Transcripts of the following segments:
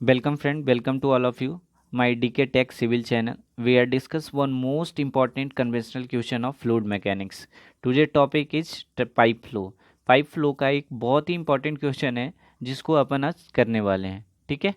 Welcome friend, welcome to all of you. My DK Tech Civil channel. We are discuss one most important conventional question of fluid mechanics. Today topic is pipe flow. Pipe flow का एक बहुत ही important question है जिसको अपन आज करने वाले हैं। ठीक है,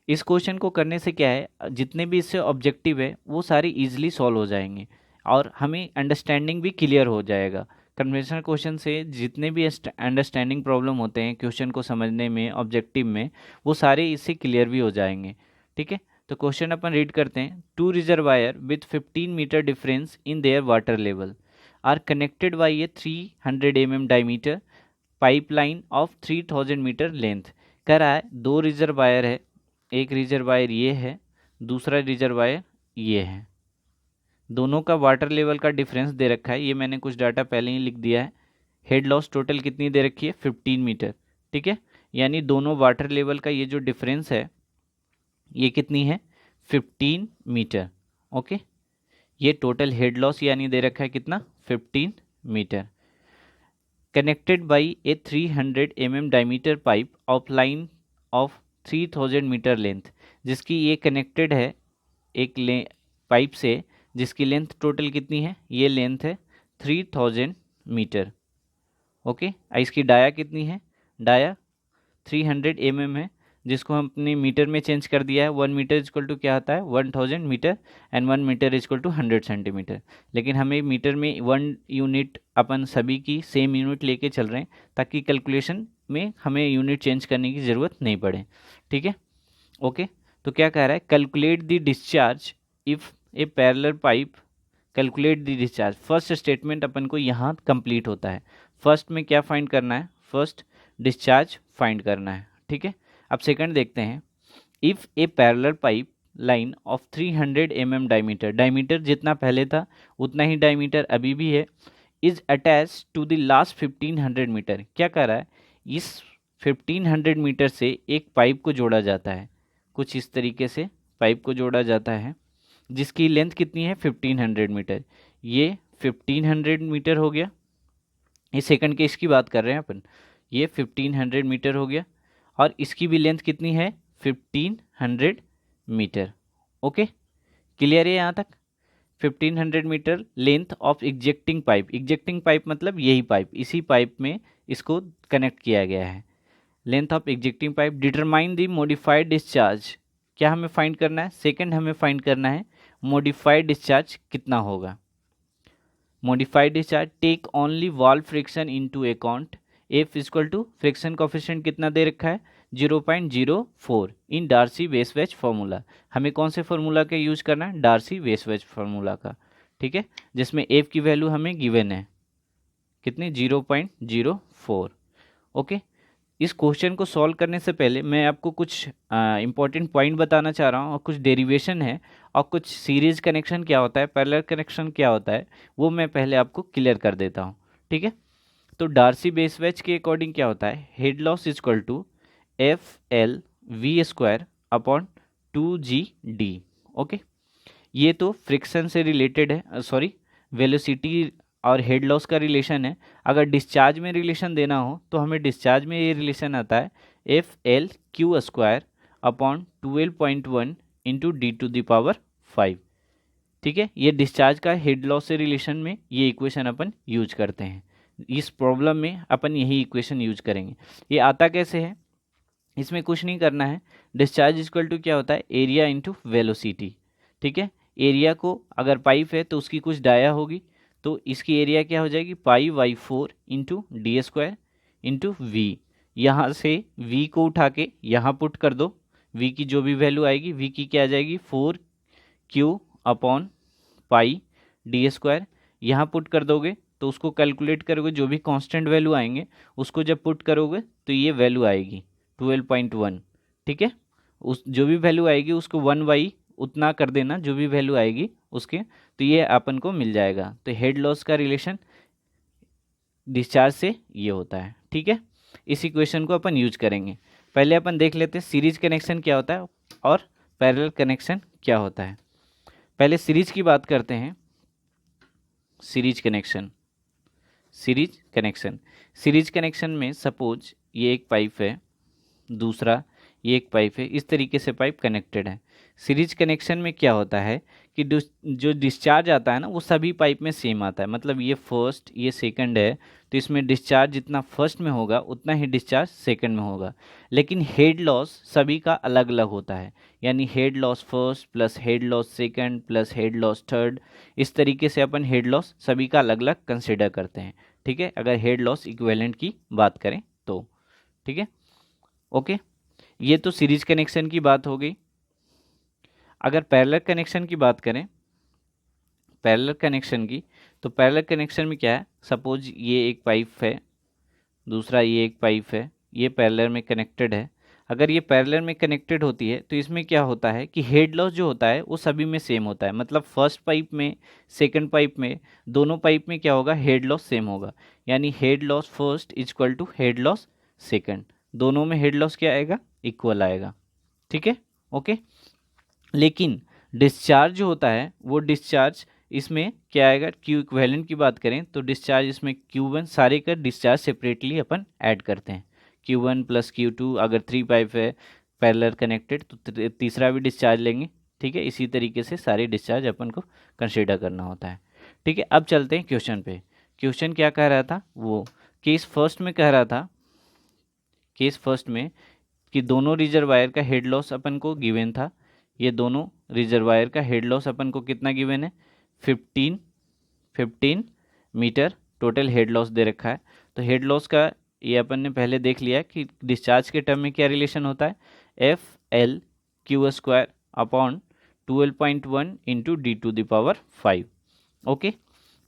इस क्वेश्चन को करने से क्या है, जितने भी इससे ऑब्जेक्टिव है वो सारे इजीली सॉल्व हो जाएंगे और हमें अंडरस्टैंडिंग भी क्लियर हो जाएगा। कन्वेंशनल क्वेश्चन से जितने भी अंडरस्टैंडिंग प्रॉब्लम होते हैं क्वेश्चन को समझने में, ऑब्जेक्टिव में, वो सारे इससे क्लियर भी हो जाएंगे। ठीक है, तो क्वेश्चन अपन रीड करते हैं। Two reservoir with 15 metre difference in their water level are connected by a 300 mm diameter pipeline of 3000 metre length. कह रहा है दो रिजर्वायर है, एक रिजर्वायर ये है, दूसरा रिजर्वायर ये है, दोनों का वाटर लेवल का डिफरेंस दे रखा है। ये मैंने कुछ डाटा पहले ही लिख दिया है। हेड लॉस टोटल कितनी दे रखी है, 15 मीटर। ठीक है, यानी दोनों वाटर लेवल का ये जो डिफरेंस है ये कितनी है, 15 मीटर। ओके, ये टोटल हेड लॉस यानी दे रखा है कितना, 15 metre. Connected by a 300 mm diameter pipe of line of 3000 metre length, जिसकी ये कनेक्टेड है एक पाइप से जिसकी लेंथ टोटल कितनी है, ये लेंथ है 3000 मीटर। ओके, इसकी डाया कितनी है, डाया 300 mm है, जिसको हम अपने मीटर में चेंज कर दिया है। 1 मीटर इजक्वल टू क्या होता है, 1000 metre, and 1 metre is equal to 100 centimetre. लेकिन हमें मीटर में 1 यूनिट अपन सभी की सेम यूनिट लेके चल रहे हैं ताकि कैलकुलेशन में हमें यूनिट चेंज करने की ज़रूरत नहीं पड़े। ठीक है, ओके। तो क्या कह रहा है, calculate the discharge if a parallel pipe, calculate the discharge. First statement अपन को यहाँ कंप्लीट होता है। फर्स्ट में क्या फाइंड करना है, फर्स्ट डिस्चार्ज फाइंड करना है। ठीक है, अब सेकंड देखते हैं। If a parallel pipe line of 300 mm diameter, diameter जितना पहले था उतना ही डायमीटर अभी भी है, is attach to the last 1500 metre. क्या कर रहा है, इस 1500 मीटर से एक पाइप को जोड़ा जाता है, कुछ इस तरीके से पाइप को जोड़ा जाता है जिसकी लेंथ कितनी है, 1500 मीटर। ये 1500 मीटर हो गया, इस सेकंड के इसकी बात कर रहे हैं अपन। ये 1500 मीटर हो गया और इसकी भी लेंथ कितनी है, 1500 मीटर। ओके, क्लियर है यहाँ तक। 1500 metre length of existing pipe, existing pipe मतलब यही पाइप, इसी पाइप में इसको कनेक्ट किया गया है। Length of existing pipe. Determine the modified discharge, क्या हमें फाइंड करना है, सेकंड हमें फाइंड करना है मॉडिफाइड डिस्चार्ज कितना होगा। Modified discharge, take only wall friction into account. F equal to friction coefficient कितना दे रखा है, 0.04 इन डार्सी वेसवेज फार्मूला। हमें कौन से फार्मूला का यूज करना है, डार्सी वेसवेज फार्मूला का। ठीक है, जिसमें एफ की वैल्यू हमें गिवन है कितनी, 0.04। ओके, इस क्वेश्चन को सॉल्व करने से पहले मैं आपको कुछ इंपॉर्टेंट पॉइंट बताना चाह रहा हूँ और कुछ डेरिवेशन है और कुछ सीरीज कनेक्शन क्या होता है, पैरेलल कनेक्शन क्या होता है, वो मैं पहले आपको क्लियर कर देता हूँ। ठीक है, तो डार्सी बेसवेज के अकॉर्डिंग क्या होता है, head loss equal to F L V square upon 2 D. Okay, ये तो फ्रिक्शन से रिलेटेड है, सॉरी वेलोसिटी और हेड लॉस का रिलेशन है। अगर डिस्चार्ज में रिलेशन देना हो तो हमें डिस्चार्ज में ये रिलेशन आता है F L Q square upon 12.1 into D to the power 5। ठीक है, ये डिस्चार्ज का हेड लॉस से रिलेशन में ये इक्वेशन अपन यूज करते हैं। इस प्रॉब्लम में अपन यही इक्वेशन यूज करेंगे। ये आता कैसे है, इसमें कुछ नहीं करना है। डिस्चार्ज इक्वल टू क्या होता है, एरिया इंटू वेलोसिटी। ठीक है, एरिया को अगर पाइप है तो उसकी कुछ डाया होगी, तो इसकी एरिया क्या हो जाएगी, π/4 into D square into V. यहाँ से v को उठा के यहाँ पुट कर दो, v की जो भी वैल्यू आएगी, v की क्या आ जाएगी, 4q upon pi D square. यहाँ पुट कर दोगे तो उसको कैलकुलेट करोगे, जो भी कांस्टेंट वैल्यू आएंगे उसको जब पुट करोगे तो ये वैल्यू आएगी 12.1। ठीक है, उस जो भी वैल्यू आएगी उसको 1/, उतना कर देना जो भी वैल्यू आएगी उसके, तो ये अपन को मिल जाएगा। तो हेड लॉस का रिलेशन डिस्चार्ज से ये होता है। ठीक है, इस इक्वेशन को अपन यूज करेंगे। पहले अपन देख लेते हैं सीरीज कनेक्शन क्या होता है और पैरेलल कनेक्शन क्या होता है। पहले सीरीज की बात करते हैं। सीरीज कनेक्शन, सीरीज कनेक्शन में सपोज ये एक पाइप है, दूसरा ये एक पाइप है, इस तरीके से पाइप कनेक्टेड है। सीरीज कनेक्शन में क्या होता है कि जो डिस्चार्ज आता है ना वो सभी पाइप में सेम आता है, मतलब ये फर्स्ट ये सेकंड है, तो इसमें डिस्चार्ज जितना फर्स्ट में होगा उतना ही डिस्चार्ज सेकंड में होगा। लेकिन हेड लॉस सभी का अलग अलग होता है, यानी head loss first plus head loss second plus head loss third, इस तरीके से अपन हेड लॉस सभी का अलग अलग कंसिडर करते हैं। ठीक है, अगर हेड लॉस इक्विवेलेंट की बात करें तो। ठीक है, ओके, ये तो सीरीज कनेक्शन की बात हो गई। अगर पैरेलल कनेक्शन की बात करें, पैरेलल कनेक्शन की, तो पैरेलल कनेक्शन में क्या है, सपोज ये एक पाइप है, दूसरा ये एक पाइप है, ये पैरेलल में कनेक्टेड है। अगर ये पैरेलल में कनेक्टेड होती है तो इसमें क्या होता है कि हेड लॉस जो होता है वो सभी में सेम होता है, मतलब फर्स्ट पाइप में सेकंड पाइप में दोनों पाइप में क्या होगा, हेड लॉस सेम होगा। यानी head loss first is equal to head loss second, दोनों में हेड लॉस क्या आएगा, इक्वल आएगा। ठीक है, ओके। लेकिन डिस्चार्ज जो होता है वो डिस्चार्ज इसमें क्या आएगा, क्यू इक्विवेलेंट की बात करें तो डिस्चार्ज इसमें Q1 सारे का डिस्चार्ज सेपरेटली अपन ऐड करते हैं। Q1 प्लस Q2, अगर 3 पाइप है पैरेलल कनेक्टेड तो तीसरा भी डिस्चार्ज लेंगे। ठीक है, इसी तरीके से सारे डिस्चार्ज अपन को कंसिडर करना होता है। ठीक है, अब चलते हैं क्वेश्चन पे। क्वेश्चन क्या कह रहा था, वो केस फर्स्ट में कह रहा था, केस फर्स्ट में कि दोनों रिजर्वायर का हेड लॉस अपन को गिवन था। ये दोनों रिजर्वायर का हेड लॉस अपन को कितना गिवन है, 15 मीटर टोटल हेड लॉस दे रखा है। तो हेड लॉस का ये अपन ने पहले देख लिया कि डिस्चार्ज के टर्म में क्या रिलेशन होता है, FL/Q² upon 12.1 into D⁵ okay.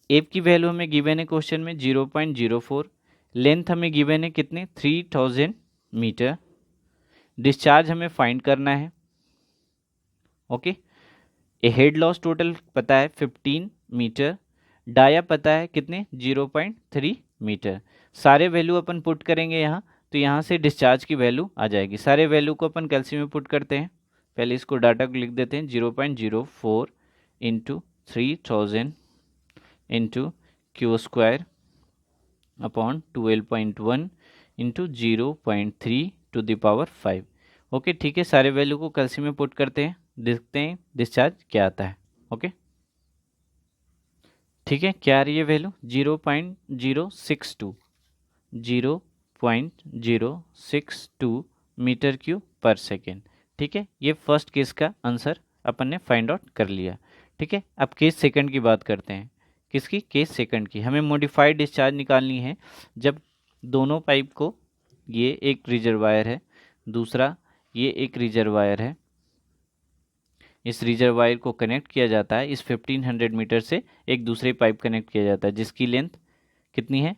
F की वैल्यू हमें गिवन है क्वेश्चन में 0.04, लेंथ हमें गिवन है कितने, 3000 मीटर, डिस्चार्ज हमें फाइंड करना है। ओके, ए हेड लॉस टोटल पता है 15 मीटर, डाया पता है कितने, 0.3 मीटर। सारे वैल्यू अपन पुट करेंगे यहाँ, तो यहाँ से डिस्चार्ज की वैल्यू आ जाएगी। सारे वैल्यू को अपन कैलसी में पुट करते हैं। पहले इसको डाटा को लिख देते हैं, 0.04 into 3000 into Q² upon 12.1 into 0.3 okay. ठीक है, सारे वैल्यू को कैलसी में पुट करते हैं, देखते हैं डिस्चार्ज क्या आता है। ओके, ठीक है, क्या आ रही है वैल्यू, 0.062, 0.062 मीटर क्यूब पर सेकेंड। ठीक है, ये फर्स्ट केस का आंसर अपन ने फाइंड आउट कर लिया। ठीक है, अब केस सेकंड की बात करते हैं। किसकी, केस सेकंड की। हमें मॉडिफाइड डिस्चार्ज निकालनी है जब दोनों पाइप को, ये एक रिजर्वायर है, दूसरा ये एक रिजर्वायर है, इस रिजर्वायर को कनेक्ट किया जाता है, इस 1500 मीटर से एक दूसरे पाइप कनेक्ट किया जाता है जिसकी लेंथ कितनी है,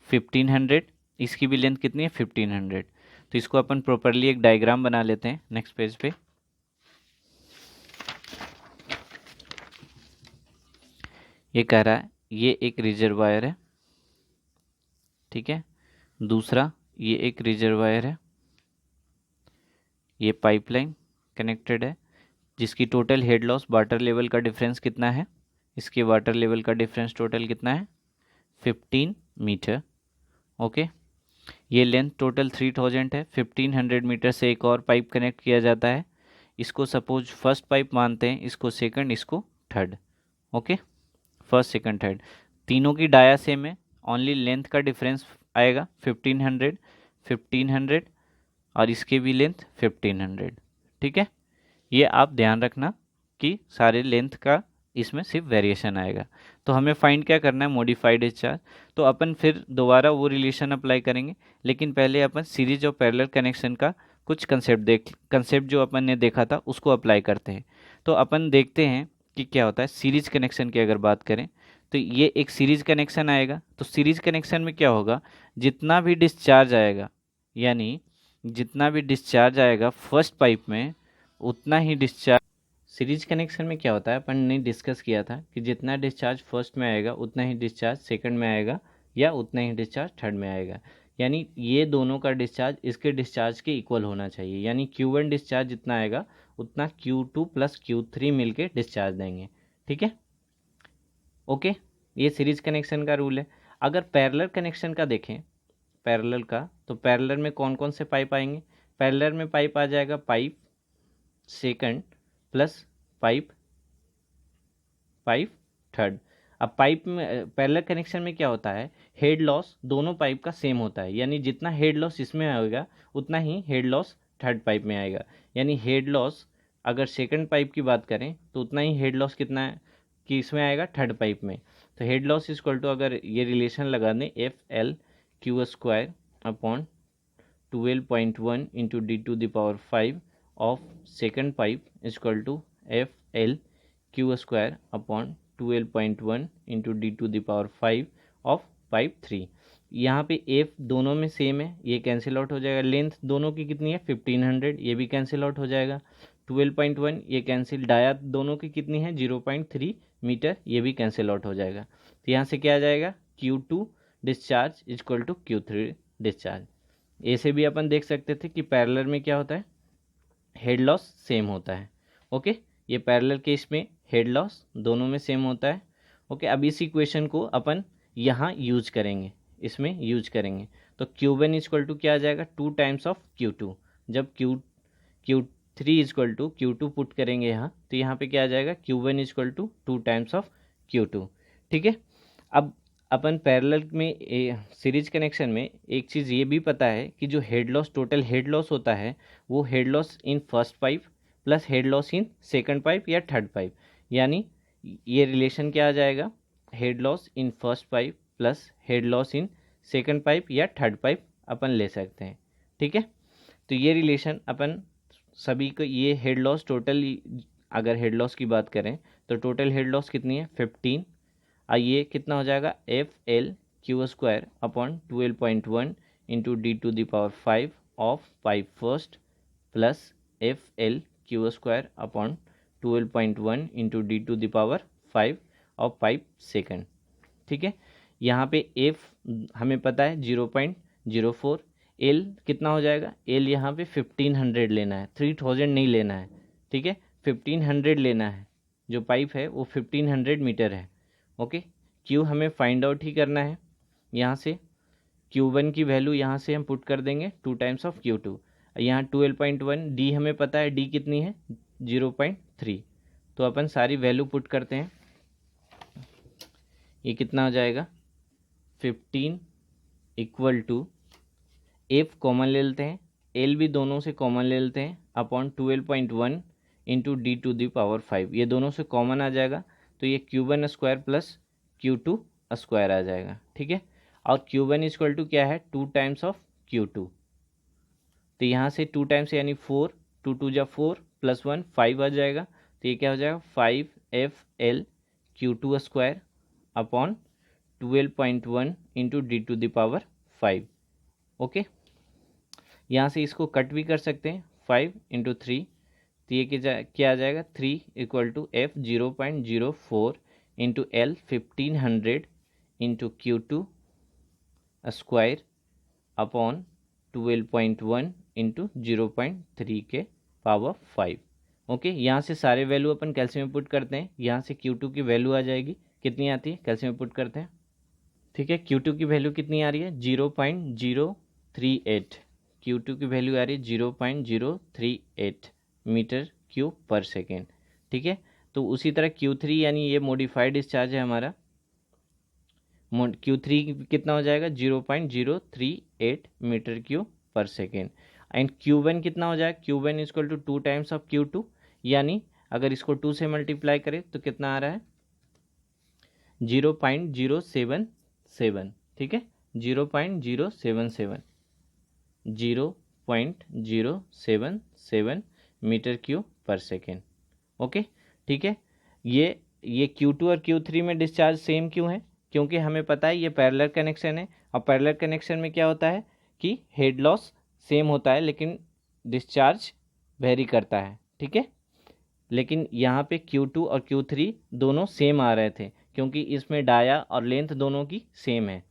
1500, इसकी भी लेंथ कितनी है, 1500। तो इसको अपन प्रॉपरली एक डायग्राम बना लेते हैं नेक्स्ट पेज पे। ये कह रहा है ये एक रिजर्वायर है, ठीक है, दूसरा ये एक रिजर्वायर है, ये पाइपलाइन कनेक्टेड है जिसकी total head loss water level का डिफरेंस कितना है, इसके वाटर लेवल का डिफरेंस टोटल कितना है, 15 मीटर। ओके, ये लेंथ टोटल 3000 है, 1500 मीटर से एक और पाइप कनेक्ट किया जाता है, इसको सपोज फर्स्ट पाइप मानते हैं, इसको सेकंड, इसको third. Okay, first second third, तीनों की डाया सेम है, ओनली लेंथ का डिफरेंस आएगा 1500, 1500 और इसके भी लेंथ 1500। ठीक है, ये आप ध्यान रखना कि सारे लेंथ का इसमें सिर्फ वेरिएशन आएगा। तो हमें फाइंड क्या करना है, मॉडिफाइड डिस्चार्ज। तो अपन फिर दोबारा वो रिलेशन अप्लाई करेंगे, लेकिन पहले अपन सीरीज और पैरेलल कनेक्शन का कुछ कंसेप्ट जो अपन ने देखा था उसको अप्लाई करते हैं। तो अपन देखते हैं कि क्या होता है। सीरीज कनेक्शन की अगर बात करें तो ये एक सीरीज कनेक्शन आएगा। तो सीरीज कनेक्शन में क्या होगा, जितना भी डिस्चार्ज आएगा, यानी जितना भी डिस्चार्ज आएगा फर्स्ट पाइप में उतना ही डिस्चार्ज सीरीज कनेक्शन में क्या होता है, अपन ने डिस्कस किया था कि जितना डिस्चार्ज फर्स्ट में आएगा उतना ही डिस्चार्ज सेकंड में आएगा या उतना ही डिस्चार्ज थर्ड में आएगा। यानी ये दोनों का डिस्चार्ज इसके डिस्चार्ज के इक्वल होना चाहिए, यानी Q1 डिस्चार्ज जितना आएगा उतना Q2 प्लस Q3 मिलके डिस्चार्ज देंगे। ठीक है, ओके, ये सीरीज कनेक्शन का रूल है। अगर पैरेलल कनेक्शन का देखें, पैरेलल का, तो पैरेलल में कौन कौन से पाइप आएंगे, पैरेलल में पाइप आ जाएगा pipe second plus pipe third. अब पाइप में पैरेलल कनेक्शन में क्या होता है, हेड लॉस दोनों पाइप का सेम होता है, यानी जितना हेड लॉस इसमें आएगा उतना ही हेड लॉस थर्ड पाइप में आएगा। यानी हेड लॉस अगर सेकंड पाइप की बात करें तो उतना ही हेड लॉस कितना है कि इसमें आएगा थर्ड पाइप में। तो हेड लॉस इक्वल टू, अगर ये रिलेशन लगा दें, F L Q square upon 12.1 into D to the power 5 of second pipe equal to F L Q square upon 12.1 into D to the power 5 of pipe 3। यहाँ पे F दोनों में same है, ये कैंसिल आउट हो जाएगा। Length दोनों की कितनी है 1500, ये भी कैंसिल आउट हो जाएगा। 12.1 ये कैंसिल, डाया दोनों की कितनी है 0.3 मीटर, ये भी कैंसिल आउट हो जाएगा। तो यहाँ से क्या आ जाएगा Q2 discharge equal to Q3 discharge. ऐसे भी अपन देख सकते थे कि पैरेलल में क्या होता है, हेड लॉस सेम होता है। ओके, ये पैरेलल केस में हेड लॉस दोनों में सेम होता है। ओके, अब इस इक्वेशन को अपन यहाँ यूज करेंगे, इसमें यूज करेंगे। तो Q1 इक्वल टू क्या आ जाएगा 2 टाइम्स ऑफ Q2। जब Q3 equal to Q2 put करेंगे यहाँ, तो यहाँ पे क्या आ जाएगा Q1 equal to 2 times of Q2। ठीक है, अब अपन पैरेलल में सीरीज कनेक्शन में एक चीज़ ये भी पता है कि जो head loss, total head loss होता है, वो head loss in first pipe plus head loss in second pipe या थर्ड पाइप। यानी ये रिलेशन क्या आ जाएगा, head loss in first pipe plus head loss in second pipe या थर्ड पाइप अपन ले सकते हैं। ठीक है, तो ये रिलेशन अपन सभी को, ये हेड लॉस टोटल, अगर हेड लॉस की बात करें तो टोटल हेड लॉस कितनी है 15। ये कितना हो जाएगा F L Q square upon 12.1 into D to the power 5 of pipe first plus F L Q square upon 12.1 into D to the power 5 of pipe second. ठीक है, यहाँ पे एफ हमें पता है 0.04, एल कितना हो जाएगा, एल यहाँ पे 1500 लेना है, 3000 नहीं लेना है। ठीक है, 1500 लेना है, जो पाइप है वो 1500 मीटर है। ओके, क्यू हमें फाइंड आउट ही करना है। यहाँ से Q1 की वैल्यू यहाँ से हम पुट कर देंगे 2 टाइम्स ऑफ Q2। यहाँ 12.1, डी हमें पता है, डी कितनी है 0.3, तो अपन सारी वैल्यू पुट करते हैं। ये कितना हो जाएगा 15 इक्वल टू, एफ कॉमन ले लेते हैं, एल भी दोनों से कॉमन ले लेते हैं, upon 12.1 into D to the power 5, ये दोनों से कॉमन आ जाएगा, तो ये Q1 square plus Q2 square आ जाएगा। ठीक है, और Q1 इक्वल टू क्या है 2 टाइम्स ऑफ Q2, तो यहाँ से 2 टाइम्स यानी 4, 2 2 जा 4 प्लस 1 5 आ जाएगा, तो ये क्या हो जाएगा 5FL Q2 square upon 12.1 into D to the power 5। Okay, यहाँ से इसको कट भी कर सकते हैं, 5 इंटू 3, तो ये क्या आ जाएगा 3 equal to F 0.04 into L 1500 into Q2 square upon 12.1 into 0.3 के पावर 5। ओके, यहाँ से सारे वैल्यू अपन कैल्शियम में पुट करते हैं। यहाँ से Q2 की वैल्यू आ जाएगी, कितनी आती है कैल्शियम में पुट करते हैं। ठीक है, Q2 की वैल्यू कितनी आ रही है 0.038, Q2 की वैल्यू आ रही है 0.038 मीटर क्यूब पर सेकेंड। ठीक है, तो उसी तरह Q3 यानी ये मॉडिफाइड डिस्चार्ज है हमारा, Q3 कितना हो जाएगा 0.038 मीटर क्यूब पर सेकेंड। एंड Q1 कितना हो जाएगा, Q1 equal to 2 times of Q2, यानी अगर इसको 2 से मल्टीप्लाई करें तो कितना आ रहा है 0.077। ठीक है, 0.077 मीटर क्यूब पर सेकेंड। ओके, ठीक है, ये Q2 और Q3 में डिस्चार्ज सेम क्यों है, क्योंकि हमें पता है ये पैरेलल कनेक्शन है, और पैरेलल कनेक्शन में क्या होता है कि हेड लॉस सेम होता है लेकिन डिस्चार्ज वेरी करता है। ठीक है, लेकिन यहाँ पे Q2 और Q3 दोनों सेम आ रहे थे, क्योंकि इसमें डाया और लेंथ दोनों की सेम है।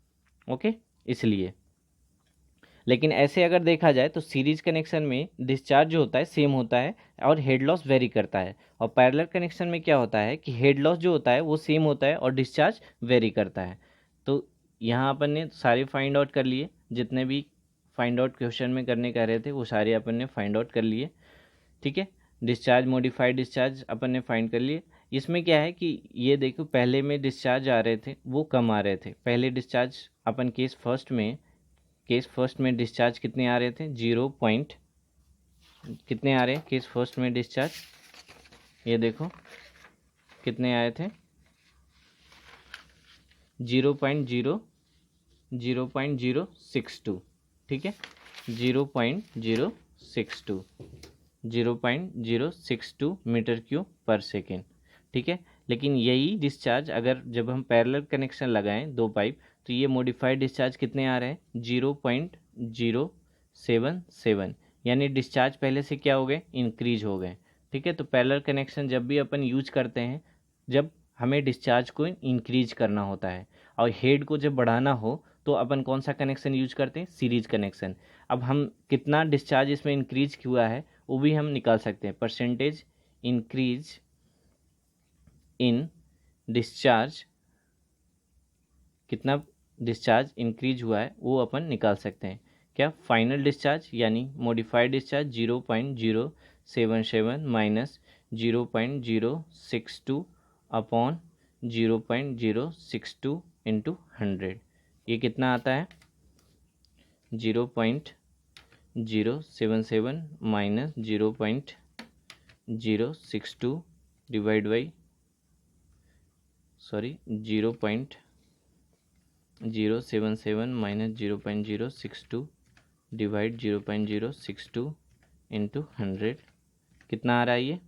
ओके, इसलिए। लेकिन ऐसे अगर देखा जाए तो सीरीज कनेक्शन में डिस्चार्ज जो होता है सेम होता है और हेड लॉस वेरी करता है, और पैरेलल कनेक्शन में क्या होता है कि हेड लॉस जो होता है वो सेम होता है और डिस्चार्ज वेरी करता है। तो यहाँ अपन ने सारे फाइंड आउट कर लिए, जितने भी फाइंड आउट क्वेश्चन में करने कह रहे थे वो सारे अपन ने फाइंड आउट कर लिए। ठीक है, डिस्चार्ज, मॉडिफाइड डिस्चार्ज अपन ने फाइंड कर लिए। इसमें क्या है कि ये देखो पहले में डिस्चार्ज आ रहे थे वो कम आ रहे थे। पहले डिस्चार्ज अपन केस फर्स्ट में डिस्चार्ज कितने आ रहे थे, 0 पॉइंट कितने आ रहे हैं केस फर्स्ट में डिस्चार्ज, ये देखो कितने आए थे, 0.062। ठीक है, 0.062 मीटर क्यूब पर सेकेंड। ठीक है, लेकिन यही डिस्चार्ज अगर जब हम पैरेलल कनेक्शन लगाएं दो पाइप तो ये मॉडिफाइड डिस्चार्ज कितने आ रहे हैं, 0.077, यानी डिस्चार्ज पहले से क्या हो गए, इंक्रीज हो गए। ठीक है, तो पैरेलल कनेक्शन जब भी अपन यूज करते हैं जब हमें डिस्चार्ज को इंक्रीज करना होता है और हेड को जब बढ़ाना हो तो अपन कौन सा कनेक्शन यूज करते हैं, सीरीज कनेक्शन। अब हम कितना डिस्चार्ज इसमें इंक्रीज हुआ है वो भी हम निकाल सकते हैं, परसेंटेज इंक्रीज इन डिस्चार्ज, कितना डिस्चार्ज इंक्रीज हुआ है वो अपन निकाल सकते हैं। क्या, फाइनल डिस्चार्ज यानी modified discharge 0.077 minus 0.062 upon 0.062 into 100, ये कितना आता है, 0.077 minus 0.062 divide by 0.077 minus 0.062 divide 0.062 into 100, कितना आ रहा है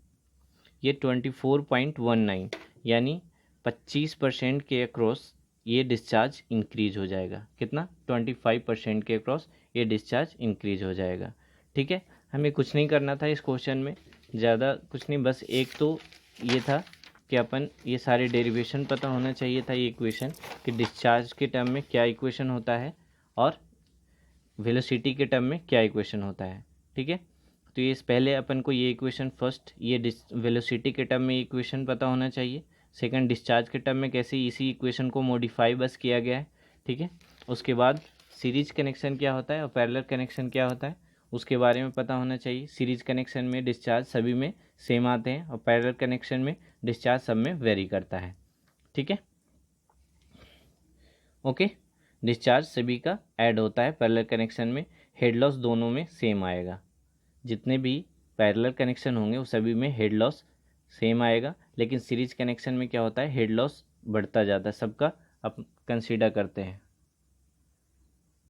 ये 24.19, यानी 25% के अक्रॉस ये डिस्चार्ज इंक्रीज हो जाएगा। कितना, 25% के अक्रॉस ये डिस्चार्ज इंक्रीज हो जाएगा। ठीक है, हमें कुछ नहीं करना था इस क्वेश्चन में, ज़्यादा कुछ नहीं, बस एक तो ये था कि अपन ये सारे डेरिवेशन पता होना चाहिए था, ये इक्वेशन कि डिस्चार्ज के टर्म में क्या इक्वेशन होता है और वेलोसिटी के टर्म में क्या इक्वेशन होता है। ठीक है, तो ये पहले अपन को ये इक्वेशन फर्स्ट, ये वेलोसिटी के टर्म में इक्वेशन पता होना चाहिए। सेकंड, डिस्चार्ज के टर्म में कैसे इसी इक्वेशन को मॉडिफाई बस किया गया है। ठीक है, उसके बाद सीरीज कनेक्शन क्या होता है और पैरेलल कनेक्शन क्या होता है उसके बारे में पता होना चाहिए। सीरीज कनेक्शन में डिस्चार्ज सभी में सेम आते हैं और पैरेलल कनेक्शन में डिस्चार्ज सब में वेरी करता है। ठीक है, ओके, डिस्चार्ज सभी का ऐड होता है पैरेलल कनेक्शन में, हेड लॉस दोनों में सेम आएगा। जितने भी पैरेलल कनेक्शन होंगे वो सभी में हेड लॉस सेम आएगा, लेकिन सीरीज कनेक्शन में क्या होता है, हेड लॉस बढ़ता जाता है, सबका अब कंसीडर करते हैं।